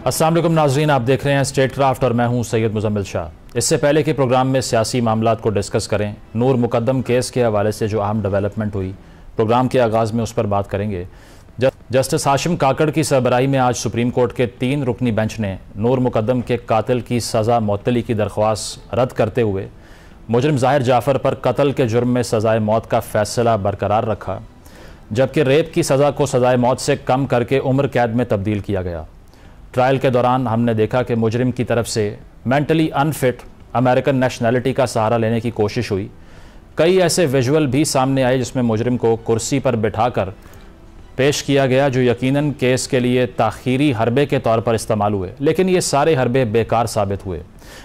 अस्सलाम वालेकुम नाजरीन, आप देख रहे हैं स्टेट क्राफ्ट और मैं हूं सैयद मुजम्मिल शाह। इससे पहले कि प्रोग्राम में सियासी मामलात को डिस्कस करें, नूर मुकद्दम केस के हवाले से जो अहम डेवलपमेंट हुई, प्रोग्राम के आगाज़ में उस पर बात करेंगे। जस्टिस हाशिम काकड़ की सरबराही में आज सुप्रीम कोर्ट के 3 रुकनी बेंच ने नूर मुकद्दम के कातिल की सज़ा मुअत्तली की दरख्वास्त रद्द करते हुए मुजरिम ज़ाहिर जाफ़र पर कत्ल के जुर्म में सज़ाए मौत का फ़ैसला बरकरार रखा, जबकि रेप की सज़ा को सज़ाए मौत से कम करके उम्र कैद में तब्दील किया गया। ट्रायल के दौरान हमने देखा कि मुजरिम की तरफ से मेंटली अनफिट अमेरिकन नेशनैलिटी का सहारा लेने की कोशिश हुई। कई ऐसे विजुअल भी सामने आए जिसमें मुजरिम को कुर्सी पर बिठाकर पेश किया गया, जो यकीनन केस के लिए ताख़ीरी हरबे के तौर पर इस्तेमाल हुए, लेकिन ये सारे हरबे बेकार साबित हुए।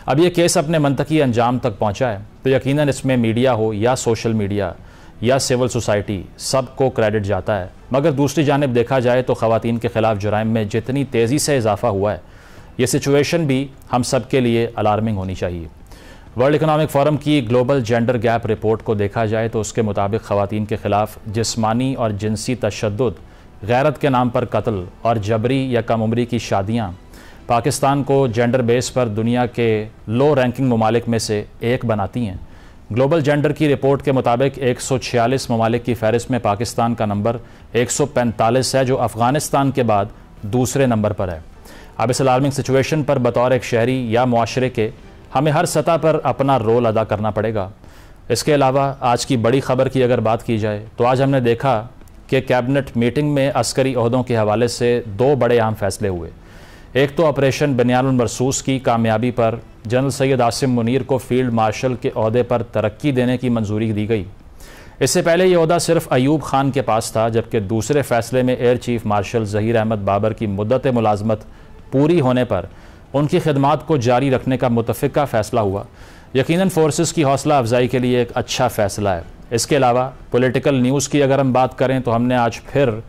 अब ये केस अपने मंतकी अंजाम तक पहुँचा है तो यकीनन इसमें मीडिया हो या सोशल मीडिया या सिविल सोसाइटी, सबको क्रेडिट जाता है। मगर दूसरी जानिब देखा जाए तो ख़वातीन के ख़िलाफ़ जुराइम में जितनी तेज़ी से इजाफ़ा हुआ है, ये सिचुएशन भी हम सब के लिए अलार्मिंग होनी चाहिए। वर्ल्ड इकनॉमिक फोरम की ग्लोबल जेंडर गैप रिपोर्ट को देखा जाए तो उसके मुताबिक ख़वातीन के ख़िलाफ़ जिस्मानी और जिनसी तशद्दुद, गैरत के नाम पर कत्ल और जबरी या कम उम्री की शादियाँ पाकिस्तान को जेंडर बेस पर दुनिया के लो रैंकिंग ममालिक में से एक बनाती हैं। ग्लोबल जेंडर की रिपोर्ट के मुताबिक 146 ममालिक की फहरिस्त में पाकिस्तान का नंबर 145 है, जो अफ़गानिस्तान के बाद दूसरे नंबर पर है। अब इस अलार्मिंग सिचुएशन पर बतौर एक शहरी या मुआशरे के हमें हर सतह पर अपना रोल अदा करना पड़ेगा। इसके अलावा आज की बड़ी खबर की अगर बात की जाए तो आज हमने देखा कि कैबिनेट मीटिंग में अस्करी ओहदों के हवाले से 2 बड़े अहम फैसले हुए। एक तो ऑपरेशन बनियानुल मरसूस की कामयाबी पर जनरल सैयद आसिम मुनीर को फील्ड मार्शल के ओहदे पर तरक्की देने की मंजूरी दी गई। इससे पहले ये ओहदा सिर्फ अयूब खान के पास था, जबकि दूसरे फैसले में air chief marshal Zaheer Ahmed Babar की मुद्दत मुलाजमत पूरी होने पर उनकी खिदमात को जारी रखने का मुतफ़िका फ़ैसला हुआ। यकीनन फोर्सेस की हौसला अफजाई के लिए एक अच्छा फ़ैसला है। इसके अलावा पॉलिटिकल न्यूज़ की अगर हम बात करें तो हमने आज फिर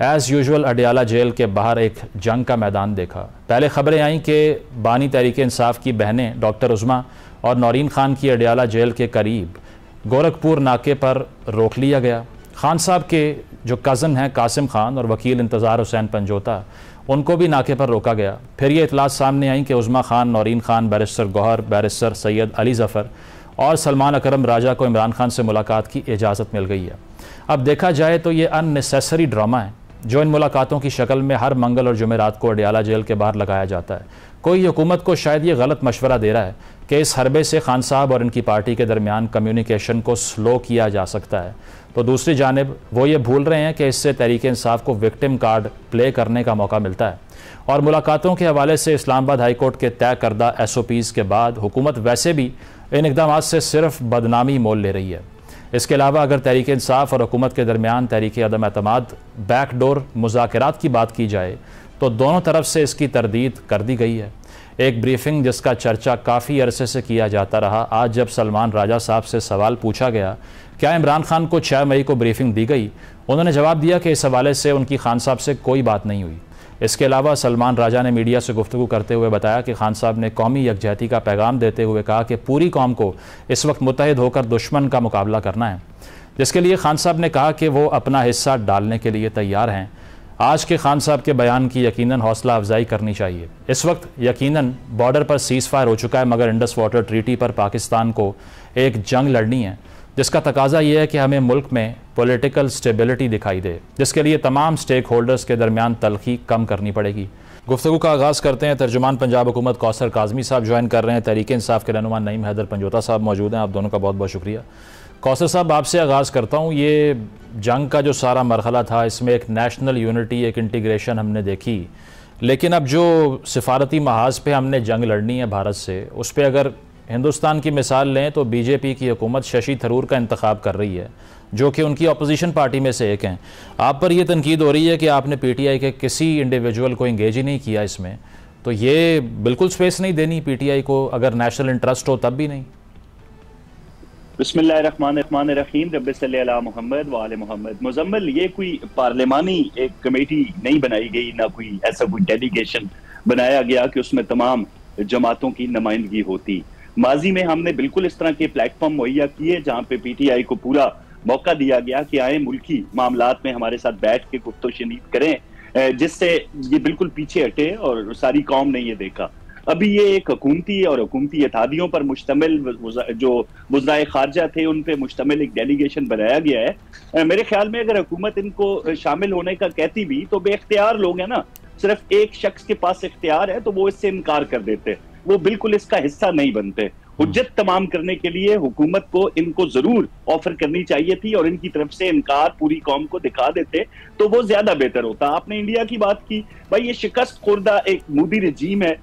एज़ यूजुअल अडियाला जेल के बाहर एक जंग का मैदान देखा। पहले खबरें आईं कि बानी तहरीक इंसाफ की बहनें डॉक्टर उज़मा और नौरीन खान की अडियाला जेल के करीब गोरखपुर नाके पर रोक लिया गया। खान साहब के जो कज़न हैं कासिम खान और वकील इंतज़ार हुसैन पंजोता, उनको भी नाके पर रोका गया। फिर ये इतलात सामने आई कि उज़मा खान, नौरीन खान, बैरिस्टर गौहर, बैरिस्टर सैयद अली ज़फ़र और सलमान अकरम राजा को इमरान खान से मुलाकात की इजाज़त मिल गई है। अब देखा जाए तो ये अननेसेसरी ड्रामा है जो इन मुलाकातों की शक्ल में हर मंगल और जुमेरात को अडियाला जेल के बाहर लगाया जाता है। कोई हुकूमत को शायद ये गलत मशवरा दे रहा है कि इस हरबे से खान साहब और इनकी पार्टी के दरमियान कम्युनिकेशन को स्लो किया जा सकता है, तो दूसरी जानिब वो ये भूल रहे हैं कि इससे तहरीक इंसाफ को विक्टिम कार्ड प्ले करने का मौका मिलता है। और मुलाकातों के हवाले से इस्लामाबाद हाई कोर्ट के तय करदा SOPs के बाद हुकूमत वैसे भी इन इक़दामात से सिर्फ बदनामी मोल ले रही है। इसके अलावा अगर तहरीक इंसाफ और हुकूमत के दरमियान तहरीक अदम एतमाद बैकडोर मुज़ाकरात की बात की जाए तो दोनों तरफ से इसकी तरदीद कर दी गई है। एक ब्रीफिंग जिसका चर्चा काफ़ी अरसे से किया जाता रहा, आज जब सलमान राजा साहब से सवाल पूछा गया क्या इमरान खान को 6 मई को ब्रीफिंग दी गई, उन्होंने जवाब दिया कि इस हवाले से उनकी खान साहब से कोई बात नहीं हुई। इसके अलावा सलमान राजा ने मीडिया से गुफ्तगू करते हुए बताया कि खान साहब ने कौमी यकजहती का पैगाम देते हुए कहा कि पूरी कौम को इस वक्त मुत्तहिद होकर दुश्मन का मुकाबला करना है, जिसके लिए खान साहब ने कहा कि वो अपना हिस्सा डालने के लिए तैयार हैं। आज के खान साहब के बयान की यकीनन हौसला अफजाई करनी चाहिए। इस वक्त यकीनन बॉर्डर पर सीज़ फायर हो चुका है, मगर इंडस वाटर ट्रीटी पर पाकिस्तान को एक जंग लड़नी है, जिसका तकाजा ये है कि हमें मुल्क में पॉलिटिकल स्टेबिलिटी दिखाई दे, जिसके लिए तमाम स्टेक होल्डर्स के दरमियान तलखी कम करनी पड़ेगी। गुफ्तगू का आगाज़ करते हैं। तर्जुमान पंजाब हुकूमत कौसर काज़मी साहब ज्वाइन कर रहे हैं। तहरीक इंसाफ के रहनुमा नईम हैदर पंजोता साहब मौजूद हैं। आप दोनों का बहुत बहुत शुक्रिया। कौसर साहब, आपसे आगाज़ करता हूँ। ये जंग का जो सारा मरहला था, इसमें एक नेशनल यूनिटी, एक इंटीग्रेशन हमने देखी, लेकिन अब जो सिफारती महाज पे हमने जंग लड़नी है भारत से, उस पर अगर हिंदुस्तान की मिसाल लें तो BJP की हुकूमत शशि थरूर का इंतखाब कर रही है, जो कि उनकी अपोजिशन पार्टी में से एक हैं। आप पर यह तनकीद हो रही है कि आपने PTI के किसी इंडिविजुअल को इंगेज ही नहीं किया इसमें, तो ये बिल्कुल स्पेस नहीं देनी PTI को, अगर नेशनल इंटरेस्ट हो तब भी नहीं। बिस्मिल्लाहिर्रहमानिर्रहीम, रब्बि सल्ली अला मुहम्मद व आले मुहम्मद। मुजम्मिल, ये कोई पार्लिमानी एक कमेटी नहीं बनाई गई, ना कोई ऐसा कोई डेलीगेशन बनाया गया कि उसमें तमाम जमातों की नुमाइंदगी होती। माजी में हमने बिल्कुल इस तरह के प्लेटफॉर्म मुहैया किए जहां पे PTI को पूरा मौका दिया गया कि आए मुल्की मामलात में हमारे साथ बैठ के गुफ्तो शनीद करें, जिससे ये बिल्कुल पीछे हटे और सारी कौम ने ये देखा। अभी ये एक हुकूमती और हुकूमती इत्तेहादियों पर मुश्तमिल जो वज़राए खारजा थे उन पे मुश्तमिल एक डेलीगेशन बनाया गया है। मेरे ख्याल में अगर हुकूमत इनको शामिल होने का कहती भी तो बेख्तियार लोग हैं ना, सिर्फ एक शख्स के पास इख्तियार है तो वो इससे इनकार कर देते, वो बिल्कुल इसका हिस्सा नहीं बनते। हुज्जत तमाम करने के लिए हुकूमत को इनको जरूर ऑफर करनी चाहिए थी और इनकी तरफ से इनकार पूरी कौम को दिखा देते तो वो ज्यादा बेहतर होता। आपने इंडिया की बात की, भाई ये शिकस्त खुर्दा एक मोदी रजीम है,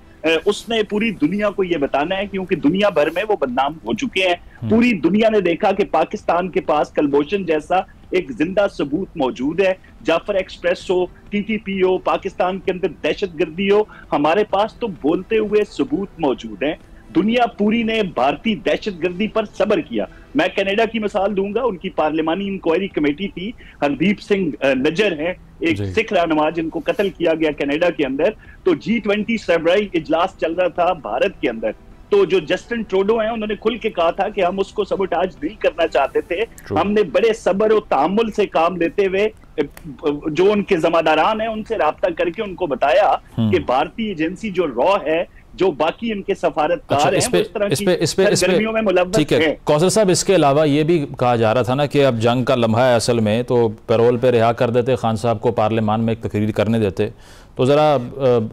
उसने पूरी दुनिया को ये बताना है क्योंकि दुनिया भर में वो बदनाम हो चुके हैं। पूरी दुनिया ने देखा कि पाकिस्तान के पास कलभूषण जैसा एक जिंदा सबूत मौजूद है। जाफर एक्सप्रेस हो, टीटीपी हो, पाकिस्तान के अंदर दहशतगर्दी हो, हमारे पास तो बोलते हुए सबूत मौजूद हैं। दुनिया पूरी ने भारतीय दहशतगर्दी पर सब्र किया। मैं कनाडा की मिसाल दूंगा, उनकी पार्लिमानी इंक्वायरी कमेटी थी, हरदीप सिंह नजर है, एक सिख रहनुमा जिनको कत्ल किया गया कनाडा के अंदर। तो G20 सरबराही इजलास चल रहा था भारत के अंदर, तो जो जस्टिन ट्रूडो हैं उन्होंने खुल के कहा था कि हम उसको सबोटाज नहीं करना चाहते थे, हमने बड़े सब्र और तामुल से काम लेते हुए जो उनके ज़िम्मेदारान हैं उनसे राब्ता करके उनको बताया कि भारतीय एजेंसी जो रॉ है, जो बाकी इनके सफारतकार हैं, वो इस तरह की सरगर्मियों में मुलव्वस ठीक है। कौसर साहब, इसके अलावा ये भी कहा जा रहा था ना कि अब जंग का लम्हा है असल में, तो पैरोल पे रिहा कर देते खान साहब को, पार्लियामान में एक तकरीर करने देते तो ज़रा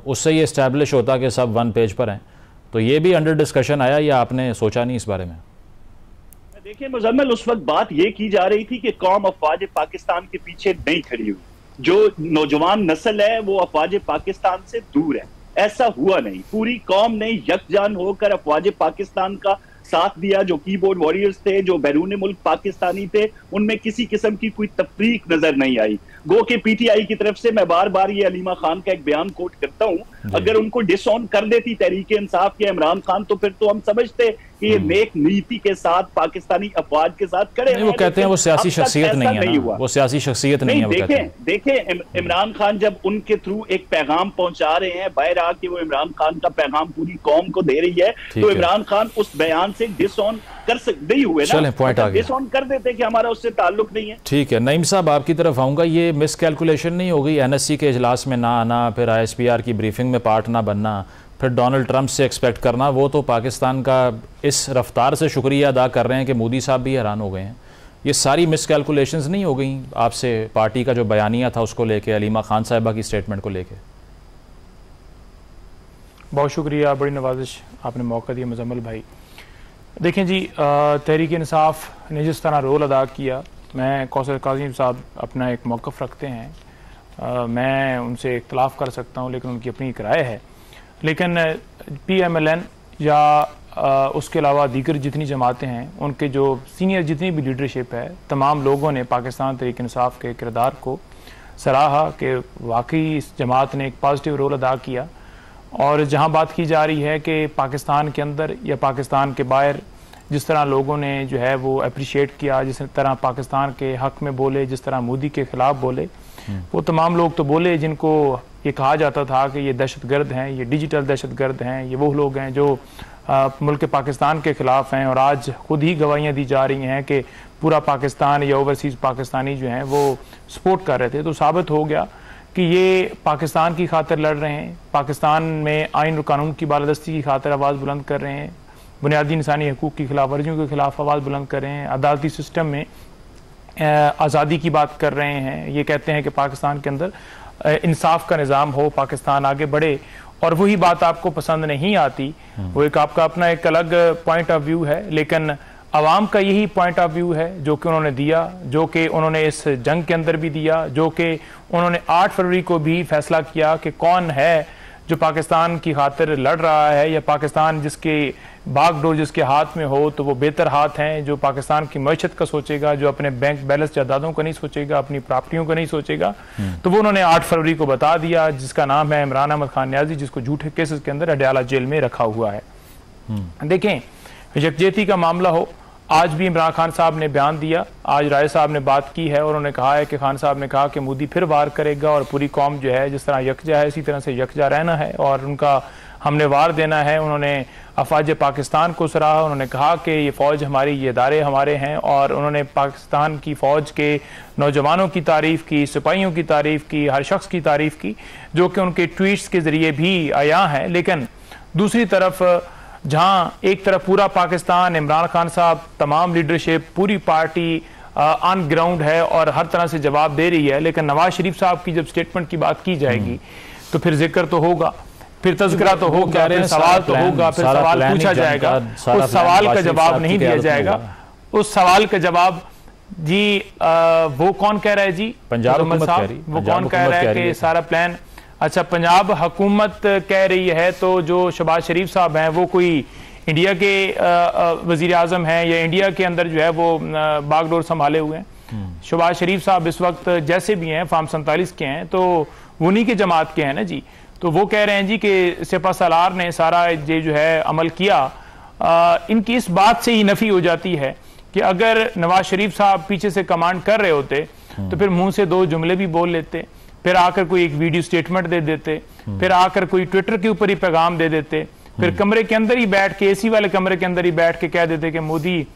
उससे ये इस्टेब्लिश होता कि सब वन पेज पर हैं। तो ये भी अंडर डिस्कशन आया या आपने सोचा नहीं इस बारे में? देखिए मुजम्मिल, उस वक्त बात ये की जा रही थी कि कौम अफवाज पाकिस्तान के पीछे नहीं खड़ी हुई, जो नौजवान नस्ल है वो अफवाज पाकिस्तान से दूर है। ऐसा हुआ नहीं, पूरी कौम ने यकजान होकर अफवाज पाकिस्तान का साथ दिया। जो कीबोर्ड वॉरियर्स थे, जो बैरून मुल्क पाकिस्तानी थे, उनमें किसी किस्म की कोई तफरीक नजर नहीं आई। गो के पीटीआई की तरफ से मैं बार बार ये अलीमा खान का एक बयान कोट करता हूं, अगर उनको डिसऑन कर देती तहरीक इंसाफ के इमरान खान तो फिर तो हम समझते कि ये नेक नीति के साथ पाकिस्तानी अफवाज के साथ खड़े हैं। वो कहते हैं वो सियासी शख्सियत नहीं है ना, वो सियासी शख्सियत नहीं है। देखें इमरान खान जब उनके थ्रू एक पैगाम पहुंचा रहे हैं बाहर आके, वो इमरान खान का पैगाम पूरी कौम को दे रही है, तो इमरान खान उस बयान से डिसऑन कर सकते ही हुए ना, पॉइंट आ गया, डिसऑन कर देते कि हमारा उससे ताल्लुक नहीं है। ठीक है नईम साहब, आपकी तरफ आऊंगा। ये मिस कैलकुलेशन नहीं हो गई एनएससी के इजलास में ना आना, फिर आईएसपीआर की ब्रीफिंग में पार्ट ना बनना, फिर डोनाल्ड ट्रंप से एक्सपेक्ट करना? वो तो पाकिस्तान का इस रफ्तार से शुक्रिया अदा कर रहे हैं कि मोदी साहब भी हैरान हो गए हैं। ये सारी मिस कैलकुलेशंस नहीं हो गई आपसे पार्टी का जो बयानिया था उसको लेके, अलीमा खान साहिबा की स्टेटमेंट को लेके? बहुत शुक्रिया, बड़ी नवाजिश आपने मौका दिया मुजम्मिल भाई। देखें जी, तहरीक इंसाफ ने जिस तरह रोल अदा किया, मैं कौसर काज़ी साहब अपना एक मौक़िफ़ रखते हैं, मैं उनसे इख्तलाफ कर सकता हूँ लेकिन उनकी अपनी एक राय है। लेकिन PMLN या उसके अलावा दीगर जितनी जमातें हैं, उनके जो सीनियर जितनी भी लीडरशिप है, तमाम लोगों ने पाकिस्तान तहरीक इंसाफ के किरदार को सराहा कि वाकई इस जमात ने एक पॉजिटिव रोल अदा किया। और जहाँ बात की जा रही है कि पाकिस्तान के अंदर या पाकिस्तान के बाहर जिस तरह लोगों ने जो है वो अप्रिशिएट किया, जिस तरह पाकिस्तान के हक़ में बोले, जिस तरह मोदी के ख़िलाफ़ बोले, वो तमाम लोग तो बोले जिनको ये कहा जाता था कि ये दहशतगर्द हैं, ये डिजिटल दहशतगर्द हैं, ये वो लोग हैं जो मुल्क पाकिस्तान के ख़िलाफ़ हैं। और आज खुद ही गवाहियाँ दी जा रही हैं कि पूरा पाकिस्तान या ओवरसीज़ पाकिस्तानी जो हैं वो सपोर्ट कर रहे थे। तो साबित हो गया कि ये पाकिस्तान की खातिर लड़ रहे हैं, पाकिस्तान में आइन और कानून की बालादस्ती की खातिर आवाज़ बुलंद कर रहे हैं, बुनियादी इंसानी हकूक़ की खिलाफ वर्जियों के खिलाफ आवाज़ बुलंद कर रहे हैं, अदालती सिस्टम में आज़ादी की बात कर रहे हैं। ये कहते हैं कि पाकिस्तान के अंदर इंसाफ का निज़ाम हो, पाकिस्तान आगे बढ़े। और वही बात आपको पसंद नहीं आती, वो एक आपका अपना एक अलग पॉइंट ऑफ व्यू है, लेकिन अवाम का यही पॉइंट ऑफ व्यू है जो कि उन्होंने दिया, जो कि उन्होंने इस जंग के अंदर भी दिया, जो कि उन्होंने 8 फरवरी को भी फैसला किया कि कौन है जो पाकिस्तान की खातिर लड़ रहा है, या पाकिस्तान जिसके बागडोर जिसके हाथ में हो तो वो बेहतर हाथ हैं, जो पाकिस्तान की मईशत का सोचेगा, जो अपने बैंक बैलेंस जायदादों का नहीं सोचेगा, अपनी प्रॉपर्टियों का नहीं सोचेगा। तो वो उन्होंने 8 फरवरी को बता दिया, जिसका नाम है इमरान अहमद खान न्याजी, जिसको झूठे केसेस के अंदर अडयाला जेल में रखा हुआ है। देखें, यकजहती का मामला हो, आज भी इमरान खान साहब ने बयान दिया, आज राय साहब ने बात की है और उन्होंने कहा है कि खान साहब ने कहा कि मोदी फिर वार करेगा और पूरी कौम जो है जिस तरह यकजा है इसी तरह से यकजा रहना है और उनका हमने वार देना है। उन्होंने अफवाज पाकिस्तान को सराहा, उन्होंने कहा कि ये फ़ौज हमारी, ये इदारे हमारे हैं और उन्होंने पाकिस्तान की फ़ौज के नौजवानों की तारीफ़ की, सिपाहियों की तारीफ़ की, हर शख्स की तारीफ़ की, जो कि उनके ट्वीट्स के ज़रिए भी आया है। लेकिन दूसरी तरफ जहाँ एक तरफ पूरा पाकिस्तान, इमरान खान साहब, तमाम लीडरशिप, पूरी पार्टी ऑन ग्राउंड है और हर तरह से जवाब दे रही है, लेकिन नवाज शरीफ साहब की जब स्टेटमेंट की बात की जाएगी तो फिर जिक्र तो होगा, फिर तज़किरा तो होगा, फिर सवाल तो होगा, फिर सवाल पूछा जाएगा, उस सवाल का जवाब नहीं दिया जाएगा। उस सवाल का जवाब जी वो कौन कह रहा है जी? पंजाब हुकूमत कह रही, वो कौन कह रहा है कि सारा प्लान? अच्छा, पंजाब हुकूमत कह रही है, तो जो शहबाज शरीफ साहब हैं वो कोई इंडिया के वजीर आजम हैं या इंडिया के अंदर जो है वो बागडोर संभाले हुए हैं? शहबाज शरीफ साहब इस वक्त जैसे भी हैं फार्म 47 के हैं, तो उन्हीं के जमात के हैं ना जी। तो वो कह रहे हैं जी कि सिपा सलार ने सारा ये जो है अमल किया। इनकी इस बात से ही नफी हो जाती है कि अगर नवाज शरीफ साहब पीछे से कमांड कर रहे होते तो फिर मुंह से दो जुमले भी बोल लेते, फिर आकर कोई एक वीडियो स्टेटमेंट दे देते, फिर आकर कोई ट्विटर के ऊपर ही पैगाम दे देते, फिर कमरे के अंदर ही बैठ के, एसी वाले कमरे के अंदर ही बैठ के कह देते कि मोदी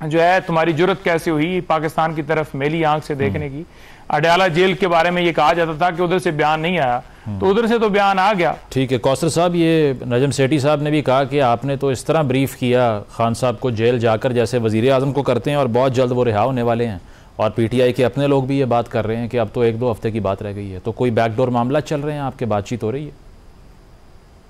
जो है तुम्हारी जुर्रत कैसे हुई पाकिस्तान की तरफ मेली आंख से देखने की। अडयाला जेल के बारे में ये कहा जाता था कि उधर से बयान नहीं आया, तो उधर से तो बयान आ गया। ठीक है कौसर साहब, ये नजम सेठी साहब ने भी कहा कि आपने तो इस तरह ब्रीफ किया खान साहब को जेल जाकर जैसे वजीर आजम को करते हैं और बहुत जल्द वो रिहा होने वाले हैं, और पीटीआई के अपने लोग भी ये बात कर रहे हैं कि अब तो 1-2 हफ्ते की बात रह गई है, तो कोई बैकडोर मामला चल रहे हैं, आपके बातचीत हो रही है?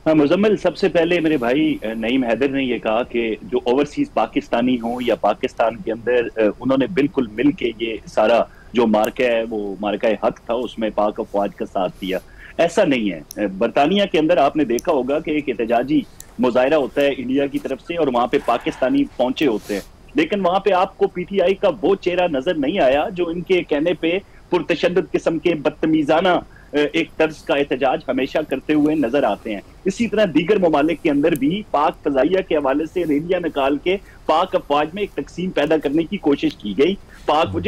हाँ मुजम्मिल, सबसे पहले मेरे भाई नईम हैदर ने यह कहा कि जो ओवरसीज पाकिस्तानी हो या पाकिस्तान के अंदर, उन्होंने बिल्कुल मिल के ये सारा जो मार्का है वो मार्का हक था उसमें पाक अफवाज का साथ दिया। ऐसा नहीं है। बरतानिया के अंदर आपने देखा होगा कि एक एहतजाजी मुजाहरा होता है इंडिया की तरफ से और वहां पे पाकिस्तानी पहुंचे होते हैं, लेकिन वहां पे आपको पीटीआई का वो चेहरा नजर नहीं आया जो इनके कहने पे पुरतशद्दुद किस्म के बदतमीजाना एक तर्ज का एहतजाज हमेशा करते हुए नजर आते हैं। इसी तरह दीगर ममालिक के अंदर भी पाक फजाइया के हवाले से रैलियां निकाल के पाक अफवाज में एक तकसीम पैदा करने की कोशिश की गई। पाक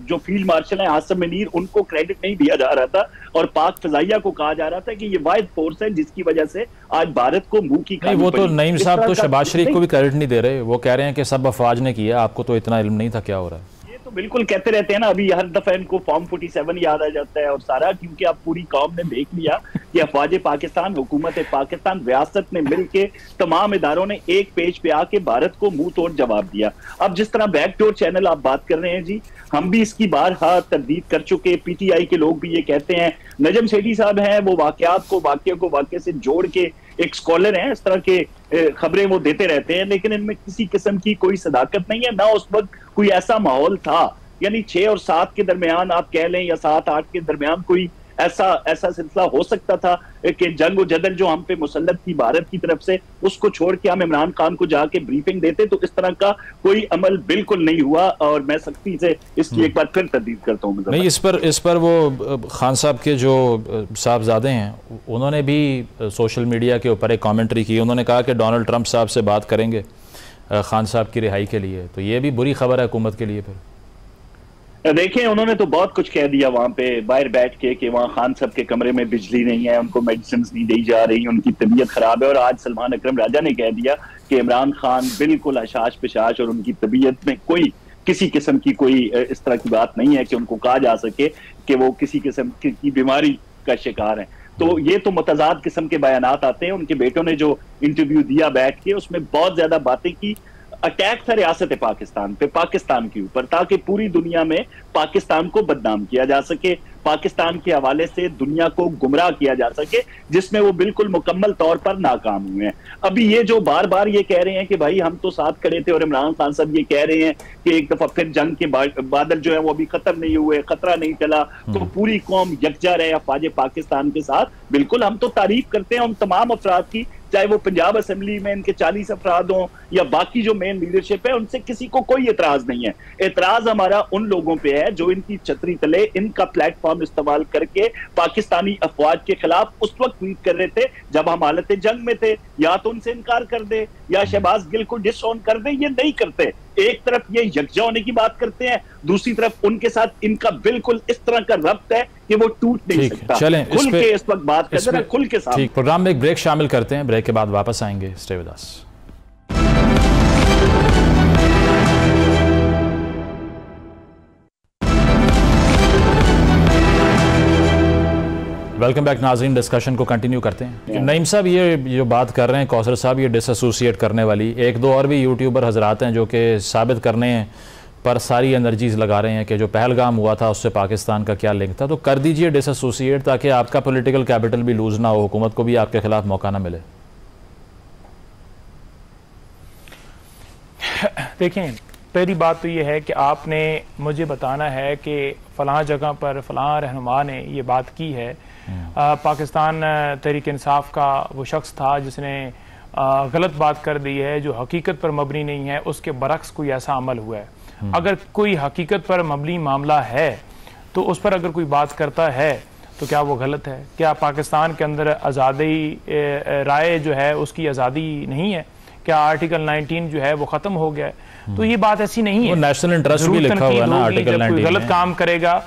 जो फील्ड मार्शल है आसिम मुनीर, उनको क्रेडिट नहीं दिया जा रहा था और पाक फजाइया को कहा जा रहा था कि ये वाहिद फोर्स है जिसकी वजह से आज भारत को मुंह की खानी वो पड़ी। तो नईम साहब तो शहबाज शरीफ को भी क्रेडिट नहीं दे रहे, वो कह रहे हैं कि सब अफवाज ने किया, आपको तो इतना इल्म नहीं था क्या हो रहा है। तो बिल्कुल कहते रहते हैं ना, अभी हर दफा इनको फॉर्म 47 याद आ जाता है और सारा, क्योंकि अब पूरी कौम ने देख लिया कि अफवाज पाकिस्तान, हुकूमत पाकिस्तान, रियासत ने मिलके तमाम इदारों ने एक पेज पे आके भारत को मुंह तोड़ जवाब दिया। अब जिस तरह बैकडोर चैनल आप बात कर रहे हैं जी, हम भी इसकी बारहा तरदीद कर चुके, पीटीआई के लोग भी ये कहते हैं। नजम सेठी साहब हैं, वो वाकयात को वाकये से जोड़ के एक स्कॉलर हैं, इस तरह के खबरें वो देते रहते हैं, लेकिन इनमें किसी किस्म की कोई सदाकत नहीं है, ना उस वक्त कोई ऐसा माहौल था। यानी 6 और 7 के दरमियान आप कह लें या 7-8 के दरमियान कोई ऐसा सिलसिला हो सकता था कि जंग और जदल जो हम पे मुसल्लत थी भारत की तरफ से, उसको छोड़ के हम इमरान खान को जाके ब्रीफिंग देते, तो इस तरह का कोई अमल बिल्कुल नहीं हुआ और मैं सख्ती से इसकी एक बार फिर तरदीद करता हूँ। नहीं, इस पर वो खान साहब के जो साहबजादे हैं उन्होंने भी सोशल मीडिया के ऊपर एक कॉमेंट्री की, उन्होंने कहा कि डोनाल्ड ट्रंप साहब से बात करेंगे खान साहब की रिहाई के लिए, तो ये भी बुरी खबर है हुकूमत के लिए। फिर देखें, उन्होंने तो बहुत कुछ कह दिया वहां पे बाहर बैठ के कि वहां खान साहब के कमरे में बिजली नहीं है, उनको मेडिसिन नहीं दी जा रही, उनकी तबीयत खराब है। और आज सलमान अकरम राजा ने कह दिया कि इमरान खान बिल्कुल हशाश पिशाश और उनकी तबीयत में कोई किसी किस्म की कोई इस तरह की बात नहीं है कि उनको कहा जा सके कि वो किसी किस्म की बीमारी का शिकार है। तो ये तो मुतजाद किस्म के बयानात आते हैं। उनके बेटों ने जो इंटरव्यू दिया बैठ के, उसमें बहुत ज्यादा बातें की। अटैक था रियासत पाकिस्तान पे, पाकिस्तान के ऊपर, ताकि पूरी दुनिया में पाकिस्तान को बदनाम किया जा सके, पाकिस्तान के हवाले से दुनिया को गुमराह किया जा सके, जिसमें वो बिल्कुल मुकम्मल तौर पर नाकाम हुए हैं। अभी ये जो बार बार ये कह रहे हैं कि भाई हम तो साथ खड़े थे, और इमरान खान साहब ये कह रहे हैं कि एक दफा फिर जंग के बादल जो है वो अभी खत्म नहीं हुए, खतरा नहीं चला, तो पूरी कौम यकजा रहे अफवाज पाकिस्तान के साथ। बिल्कुल हम तो तारीफ करते हैं उन तमाम अफराद की, चाहे वो पंजाब असेंबली में इनके 40 अफराद हों या बाकी जो मेन लीडरशिप है, उनसे किसी को कोई एतराज नहीं है। एतराज हमारा उन लोगों पे है जो इनकी छतरी तले इनका प्लेटफॉर्म इस्तेमाल करके पाकिस्तानी अफवाज के खिलाफ उस वक्त ट्वीट कर रहे थे जब हम हालत जंग में थे। या तो उनसे इनकार कर दे या शहबाज गिल को डिसऑन कर दे, ये नहीं करते। एक तरफ ये यकजा होने की बात करते हैं, दूसरी तरफ उनके साथ इनका बिल्कुल इस तरह का रब्त है कि वो टूट नहीं सकता। चलें, खुल के इस वक्त बात करते हैं, खुल के साथ। ठीक, प्रोग्राम में एक ब्रेक शामिल करते हैं, ब्रेक के बाद वापस आएंगे। Stay with us. Welcome back नाज़रीन, डिस्कशन को कंटिन्यू करते हैं। नईम साहब ये जो बात कर रहे हैं कौसर साहब, ये डिसएसोसिएट करने वाली, एक दो और भी यूट्यूबर हजरात हैं जो कि साबित करने पर सारी एनर्जीज लगा रहे हैं कि जो पहलगाम हुआ था उससे पाकिस्तान का क्या लिंक था। तो कर दीजिए डिसएसोसिएट, ताकि आपका पॉलिटिकल कैपिटल भी लूज ना हो, हुकूमत को भी आपके खिलाफ मौका ना मिले। देखें, पहली बात तो ये है कि आपने मुझे बताना है कि फ़लाँ जगह पर फ़लाँ रहनुमा ने ये बात की है। पाकिस्तान तहरीक इंसाफ का वो शख्स था जिसने गलत बात कर दी है जो हकीकत पर मबनी नहीं है, उसके बरक्स कोई ऐसा अमल हुआ है। अगर कोई हकीकत पर मबनी मामला है तो उस पर अगर कोई बात करता है तो क्या वो गलत है? क्या पाकिस्तान के अंदर आज़ादी राय जो है उसकी आज़ादी नहीं है? क्या आर्टिकल 19 जो है वो ख़त्म हो गया है? तो ये बात ऐसी नहीं है। नेशनल इंटरेस्ट भी लिखा हुआ है ना आर्टिकल 19 में। गलत काम करेगा,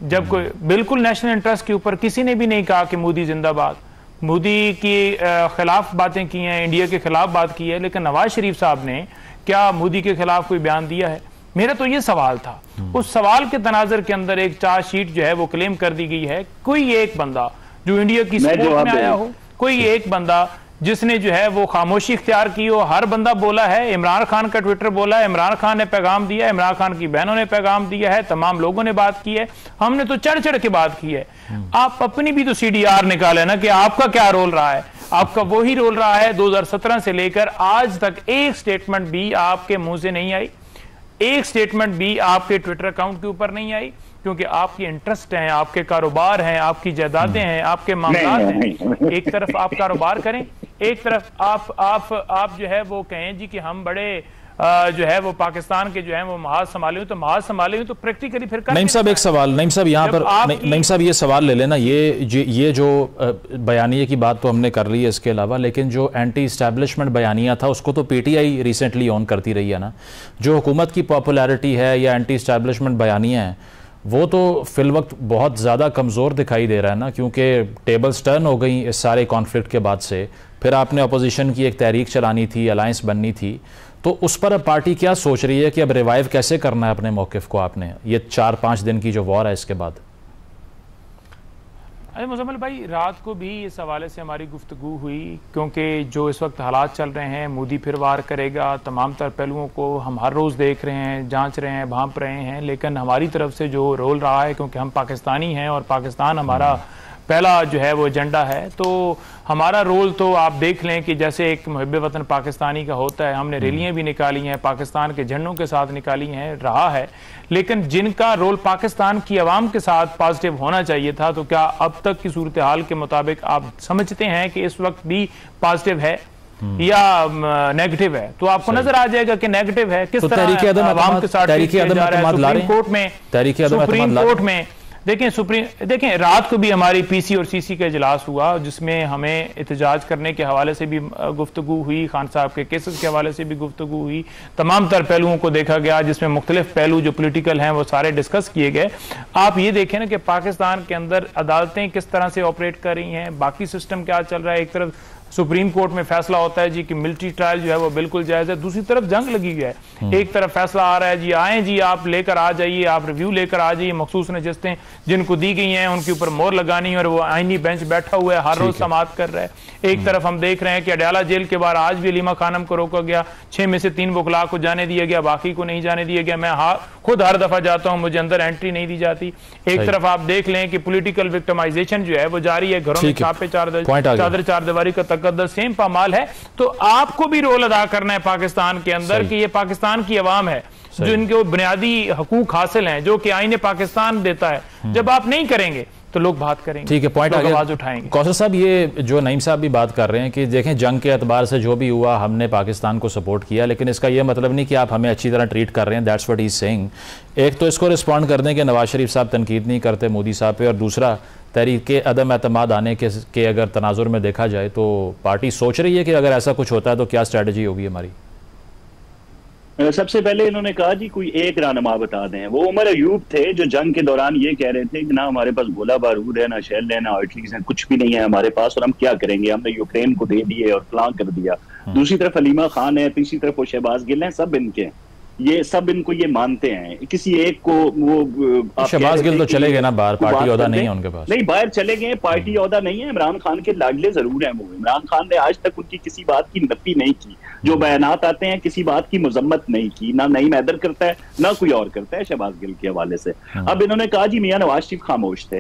जब कोई बिल्कुल नेशनल इंटरेस्ट के ऊपर किसी ने भी नहीं कहा कि मोदी जिंदाबाद, मोदी की खिलाफ बातें की हैं, इंडिया के खिलाफ बात की है, लेकिन नवाज शरीफ साहब ने क्या मोदी के खिलाफ कोई बयान दिया है? मेरा तो ये सवाल था। उस सवाल के तनाजर के अंदर एक चार्जशीट जो है वो क्लेम कर दी गई है। कोई एक बंदा जो इंडिया की सपोर्ट में आया हो, कोई एक बंदा जिसने जो है वो खामोशी इख्तियार की हो, हर बंदा बोला है। इमरान खान का ट्विटर बोला है, इमरान खान ने पैगाम दिया है, इमरान खान की बहनों ने पैगाम दिया है, तमाम लोगों ने बात की है, हमने तो चढ़ चढ़ के बात की है। आप अपनी भी तो CDR निकाले ना कि आपका क्या रोल रहा है। आपका वही रोल रहा है 2017 से लेकर आज तक। एक स्टेटमेंट भी आपके मुंह से नहीं आई, एक स्टेटमेंट भी आपके ट्विटर अकाउंट के ऊपर नहीं आई, क्योंकि आपके इंटरेस्ट हैं, आपके कारोबार हैं, आपकी जायदादें हैं, आपके मामलात हैं। एक तरफ आप कारोबार करें, एक तरफ आप जो है वो कहें जी कि हम बड़े जो है वो पाकिस्तान के जो है वो महाज संभाले, तो महाज संभाले तो प्रैक्टिकली फिर नईम साहब एक सवाल, नईम साहब यहाँ पर नईम साहब ये सवाल ले लेना, ये जो बयानिए की बात तो हमने कर ली है, इसके अलावा लेकिन जो एंटी इस्टेब्लिशमेंट बयानिया था उसको तो PTI रिसेंटली ऑन करती रही है ना। जो हुकूमत की पॉपुलैरिटी है या एंटी इस्टेब्लिशमेंट बयानिया है वो तो फिल वक्त बहुत ज़्यादा कमज़ोर दिखाई दे रहा है ना, क्योंकि टेबल्स टर्न हो गई इस सारे कॉन्फ्लिक्ट के बाद से। फिर आपने अपोजिशन की एक तहरीक चलानी थी, अलायंस बननी थी, तो उस पर अब पार्टी क्या सोच रही है कि अब रिवाइव कैसे करना है अपने मौक़िफ़ को आपने, ये 4-5 दिन की जो वॉर है इसके बाद? अरे मुजम्मिल भाई, रात को भी इस हवाले से हमारी गुफ्तगू हुई, क्योंकि जो इस वक्त हालात चल रहे हैं, मोदी फिर वार करेगा, तमाम तर पहलुओं को हम हर रोज़ देख रहे हैं, जांच रहे हैं, भांप रहे हैं, लेकिन हमारी तरफ से जो रोल रहा है, क्योंकि हम पाकिस्तानी हैं और पाकिस्तान हमारा पहला जो है वो एजेंडा है, तो हमारा रोल तो आप देख लें कि जैसे एक मुहिब वतन पाकिस्तानी का होता है। हमने रैलियां भी निकाली हैं, पाकिस्तान के झंडों के साथ निकाली हैं, रहा है, लेकिन जिनका रोल पाकिस्तान की आवाम के साथ पॉजिटिव होना चाहिए था, तो क्या अब तक की सूरत हाल के मुताबिक आप समझते हैं कि इस वक्त भी पॉजिटिव है या नेगेटिव है? तो आपको नजर आ जाएगा कि नेगेटिव है। किस तरह आवाम के साथ सुप्रीम कोर्ट में देखें रात को भी हमारी PC और CC का इजलास हुआ, जिसमें हमें एहतजाज करने के हवाले से भी गुफ्तगू हुई, खान साहब के केसेस के हवाले से भी गुफ्तगू हुई, तमाम तर पहलुओं को देखा गया, जिसमें मुख्तलिफ पहलू जो पोलिटिकल हैं वो सारे डिस्कस किए गए। आप ये देखें ना कि पाकिस्तान के अंदर अदालतें किस तरह से ऑपरेट कर रही हैं, बाकी सिस्टम क्या चल रहा है। एक तरफ सुप्रीम कोर्ट में फैसला होता है जी कि मिलिट्री ट्रायल जो है वो बिल्कुल जायज है, दूसरी तरफ जंग लगी है। एक तरफ फैसला आ रहा है जी आए जी आप लेकर आ जाइए, आप रिव्यू लेकर आ जाइए, मखसूस नशस्तें जिनको दी गई हैं उनके ऊपर मोहर लगानी और वो आईनी बेंच बैठा हुआ है, हर रोज समाअत कर रहा है। एक तरफ हम देख रहे हैं कि अडयाला जेल के बाहर आज भी अलीमा खानम को रोका गया, 6 में से 3 वकला को जाने दिया गया, बाकी को नहीं जाने दिया गया। मैं खुद हर दफा जाता हूं, मुझे अंदर एंट्री नहीं दी जाती। एक तरफ आप देख लें कि पॉलिटिकल विक्टिमाइजेशन जो है वो जारी है, घरों में छापे, चादर चारदीवारी का तकद्दस सेम पामाल है। तो आपको भी रोल अदा करना है पाकिस्तान के अंदर कि ये पाकिस्तान की अवाम है जो इनके बुनियादी हकूक हासिल हैं, जो कि आईने पाकिस्तान देता है। जब आप नहीं करेंगे तो लोग बात करेंगे, ठीक है, पॉइंट आवाज उठाएंगे। कौसर साहब, ये जो नईम साहब भी बात कर रहे हैं कि देखें जंग के एतबार से जो भी हुआ हमने पाकिस्तान को सपोर्ट किया, लेकिन इसका ये मतलब नहीं कि आप हमें अच्छी तरह ट्रीट कर रहे हैं। That's what he is saying. एक तो इसको रिस्पॉन्ड कर दें कि नवाज शरीफ साहब तनकीद नहीं करते मोदी साहब पे, और दूसरा तहरीक अदम एतमाद आने के अगर तनाजुर में देखा जाए तो पार्टी सोच रही है कि अगर ऐसा कुछ होता है तो क्या स्ट्रैटेजी होगी हमारी? सबसे पहले इन्होंने कहा जी कोई एक रहनुमा बता दें। वो उमर अयूब थे जो जंग के दौरान ये कह रहे थे कि ना हमारे पास गोला बारूद है, ना शेल है, ना आर्टरीज है, कुछ भी नहीं है हमारे पास और हम क्या करेंगे, हमने यूक्रेन को दे दिए और प्लान कर दिया। दूसरी तरफ हलीमा खान है, तीसरी तरफ वो शहबाज गिल है, सब इनके हैं, ये सब इनको ये मानते हैं। किसी एक को वो शहबाज गिल तो चले गए ना बाहर, पार्टी ओहदा नहीं है उनके पास। नहीं, बाहर चले गए, पार्टी ओहदा नहीं है। इमरान खान के लाडले जरूर हैं वो। इमरान खान ने आज तक उनकी किसी बात की नफी नहीं की, जो बयानात आते हैं किसी बात की मजम्मत नहीं की, ना नईम हैदर करता है ना कोई और करता है शहबाज गिल के हवाले से। अब इन्होंने कहा जी मियां नवाज शरीफ खामोश थे।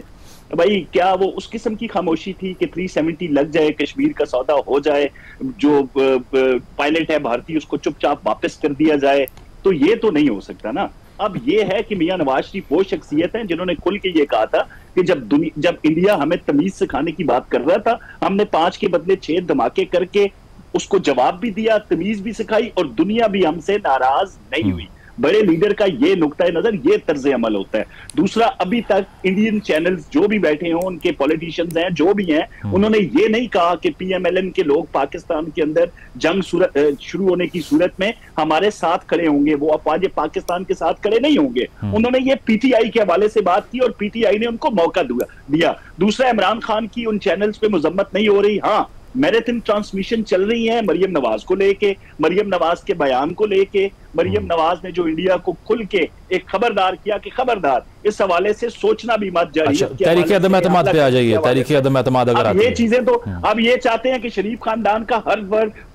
भाई क्या वो उस किस्म की खामोशी थी कि 370 लग जाए, कश्मीर का सौदा हो जाए, जो पायलट है भारतीय उसको चुपचाप वापस कर दिया जाए? तो ये तो नहीं हो सकता ना। अब ये है कि मियां नवाज शरीफ वो शख्सियत हैं जिन्होंने खुल के ये कहा था कि जब इंडिया हमें तमीज सिखाने की बात कर रहा था, हमने 5 के बदले 6 धमाके करके उसको जवाब भी दिया, तमीज भी सिखाई और दुनिया भी हमसे नाराज नहीं हुई। बड़े लीडर का ये नुक्ता नजर, ये तर्ज अमल होता है। दूसरा, अभी तक इंडियन चैनल्स जो भी बैठे हों, उनके पॉलिटिशियंस हैं जो भी हैं, उन्होंने ये नहीं कहा कि पीएमएलएन के लोग पाकिस्तान के अंदर जंग शुरू होने की सूरत में हमारे साथ खड़े होंगे, वो अफवाज पाकिस्तान के साथ खड़े नहीं होंगे। उन्होंने ये पीटीआई के हवाले से बात की और पीटीआई ने उनको मौका दिया। दूसरा, इमरान खान की उन चैनल्स पे मजम्मत नहीं हो रही। हाँ, मैराथन ट्रांसमिशन चल रही है मरियम नवाज को लेके, मरियम नवाज के बयान को लेके। मरियम नवाज ने जो इंडिया को खुल के एक खबरदार किया कि खबरदार इस हवाले से सोचना भी मत जारी। तहरीक अदम एतमाद पे आ जाइए, तहरीक अदम एतमाद अगर ये चीजें तो अब ये चाहते हैं कि शरीफ खानदान का हर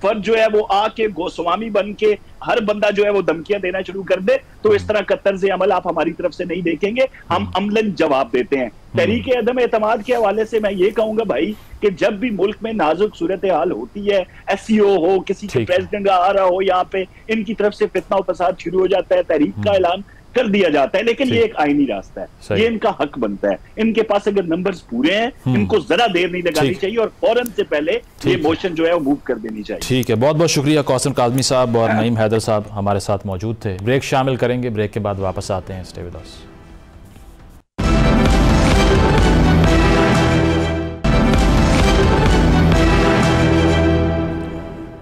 फर्द जो है वो आके गोस्वामी बन के हर बंदा जो है वो धमकियां देना शुरू कर दे। तो इस तरह का तर्ज अमल आप हमारी तरफ से नहीं देखेंगे, हम अमलन जवाब देते हैं। तहरीक अदम एतमाद के हवाले से मैं ये कहूंगा भाई कि जब भी मुल्क में नाजुक सूरत हाल होती है, एससीओ हो, किसी के प्रेसिडेंट आ रहा हो, यहाँ पे इनकी तरफ से फितना और फसाद शुरू हो जाता है, तहरीक का ऐलान कर दिया जाता है। लेकिन ये एक आईनी रास्ता है, ये इनका हक बनता है। इनके पास अगर नंबर्स पूरे हैं, इनको जरा देर नहीं लगानी चाहिए और फौरन से पहले ये मोशन जो है वो मूव कर देनी चाहिए। ठीक है, बहुत बहुत शुक्रिया कौसम काज़मी साहब और नईम हैदर साहब हमारे साथ मौजूद थे। ब्रेक शामिल करेंगे, ब्रेक के बाद वापस आते हैं। Stay with us.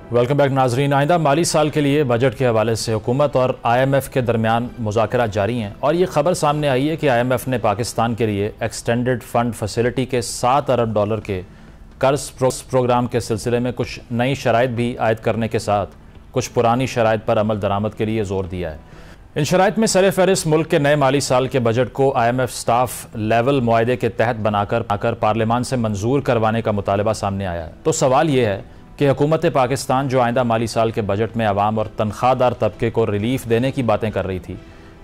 Welcome back नाजरीन। आइंदा माली साल के लिए बजट के हवाले से हुकूमत और IMF के दरमियान मुज़ाकरात जारी हैं और ये खबर सामने आई है कि IMF ने पाकिस्तान के लिए एक्सटेंडेड फंड फैसिलिटी के 7 अरब डॉलर के कर्ज प्रोग्राम के सिलसिले में कुछ नई शराइत भी आयद करने के साथ कुछ पुरानी शराइत पर अमल दरामद के लिए ज़ोर दिया है। इन शराइत में सर फहरिस्त मुल्क के नए माली साल के बजट को IMF स्टाफ लेवल मुआहदे के तहत बनाकर पार्लियामान से मंजूर करवाने का मुतालबा सामने आया है। तो सवाल ये है कि हुकूमत पाकिस्तान जो आइंदा माली साल के बजट में आवाम और तनख्वाहदार तबके को रिलीफ देने की बातें कर रही थी,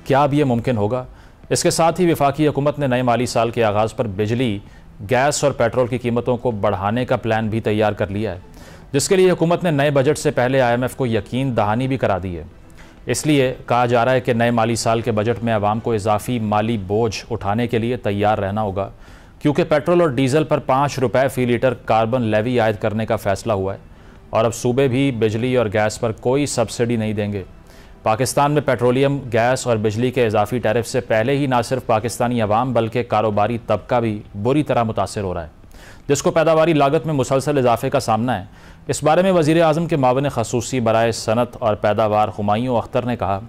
क्या अब ये मुमकिन होगा? इसके साथ ही वफाकी हुकूमत ने नए माली साल के आगाज़ पर बिजली, गैस और पेट्रोल की कीमतों को बढ़ाने का प्लान भी तैयार कर लिया है, जिसके लिए हुकूमत ने नए बजट से पहले IMF को यकीन दहानी भी करा दी है। इसलिए कहा जा रहा है कि नए माली साल के बजट में आवाम को इजाफी माली बोझ उठाने के लिए तैयार रहना होगा, क्योंकि पेट्रोल और डीजल पर 5 रुपये फ़ी लीटर कार्बन लेवी आयद करने का फैसला हुआ है और अब सूबे भी बिजली और गैस पर कोई सब्सिडी नहीं देंगे। पाकिस्तान में पेट्रोलियम, गैस और बिजली के इजाफी टैरिफ से पहले ही ना सिर्फ पाकिस्तानी अवाम बल्कि कारोबारी तबका भी बुरी तरह मुतासर हो रहा है, जिसको पैदावारी लागत में मुसलसल इजाफे का सामना है। इस बारे में वज़ीर आज़म के मावन खसूसी बराए सनत और पैदावार हुमायूं अख्तर ने कहा